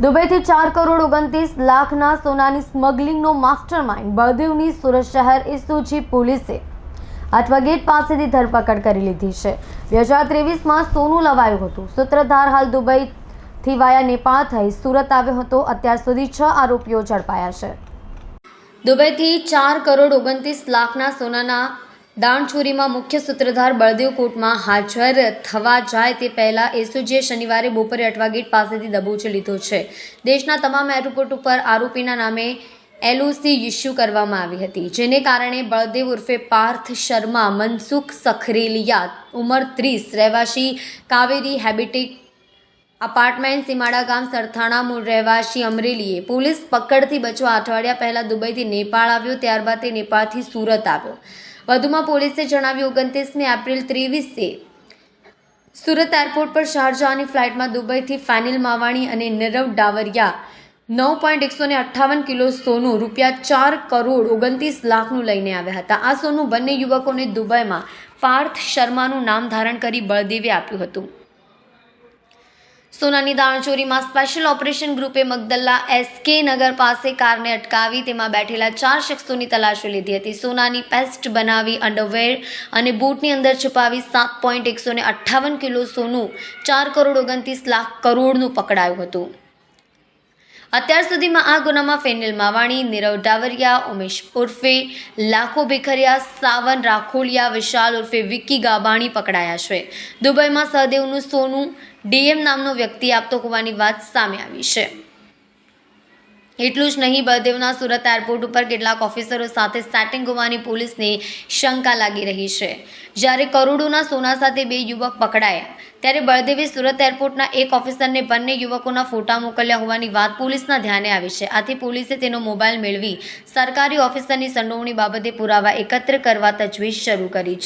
દુબઈથી 4,29,00,000ના સોનાની સ્મગલિંગનો માસ્ટરમાઇન્ડ બળદેવની સુરત શહેર એસઓજી પોલીસે અઠવા ગેટ પાસેથી ધરપકડ કરી લીધી છે। 2023માં સોનું લવાયું હતું। સૂત્રધાર હાલ દુબઈથી વાયા નેપાળ થઈ સુરત આવ્યો હતો। અત્યાર સુધી 6 આરોપીઓ ઝડપાયા છે। દુબઈથી 4,29,00,000ના સોનાના દાણચોરીમાં મુખ્ય સૂત્રધાર બળદેવ કોર્ટમાં હાજર થવા જાય તે પહેલા એસઓજીએ શનિવારે બપોરે અઠવા ગેટ પાસેથી દબોચી લીધો છે। દેશના તમામ એરપોર્ટ ઉપર આરોપીના નામે એલઓસી ઇસ્યુ કરવામાં આવી હતી, જેને કારણે બળદેવ ઉર્ફે પાર્થ શર્મા મનસુખ સખરેલિયા ઉંમર 30 રહેવાસી કાવેરી હેબિટેટ અપાર્ટમેન્ટ સીમાડા ગામ સરથાણા મૂળ રહેવાસી અમરેલીએ પોલીસ પકડથી બચવા અઠવાડિયા પહેલા દુબઈથી નેપાળ આવ્યો, ત્યારબાદ તે નેપાળથી સુરત આવ્યો। વધુમાં પોલીસે જણાવ્યું 29 એપ્રિલ 23 સુરત એરપોર્ટ પર શારજાહની ફ્લાઇટમાં દુબઈથી ફેનિલ માવાણી અને નીરવ ડાવરિયા 9.158 કિલો સોનું ₹4,29,00,000નું લઈને આવ્યા હતા। આ સોનું બંને યુવકોને દુબઈમાં પાર્થ શર્માનું નામ ધારણ કરી બળદેવે આપ્યું હતું। સોનાની દાણચોરીમાં સ્પેશિયલ ઓપરેશન ગ્રુપે મગદલ્લા એસકે નગર પાસે કારને અટકાવી તેમાં બેઠેલા 4 શખ્સોની તલાશી લીધી હતી। સોનાની પેસ્ટ બનાવી અંડરવેર અને બૂટની અંદર છુપાવી 7.158 કિલો સોનું ₹4,29,00,000 પકડાયું હતું। અત્યાર સુધીમાં આ ગુનામાં ફેનિલ માવાણી, નીરવ ડાવરિયા, ઉમેશ ઉર્ફે લાખો ભેખરિયા, સાવન રાખોલિયા, વિશાલ ઉર્ફે વિક્કી ગાબાણી પકડાયા છે। દુબઈમાં સહદેવનું સોનું ડીએમ નામનો વ્યક્તિ આપતો હોવાની વાત સામે આવી છે। એટલું જ નહીં, બળદેવના સુરત એરપોર્ટ ઉપર કેટલાક ઓફિસરો સાથે સેટિંગ હોવાની પોલીસને શંકા લાગી રહી છે। જ્યારે કરોડોના સોના સાથે 2 યુવક પકડાયા, ત્યારે બળદેવે સુરત એરપોર્ટના એક ઓફિસરને બંને યુવકોના ફોટા મોકલ્યા હોવાની વાત પોલીસના ધ્યાને આવી છે। આથી પોલીસે તેનો મોબાઈલ મેળવી સરકારી ઓફિસરની સંડોવણી બાબતે પુરાવા એકત્ર કરવા તજવીજ શરૂ કરી છે।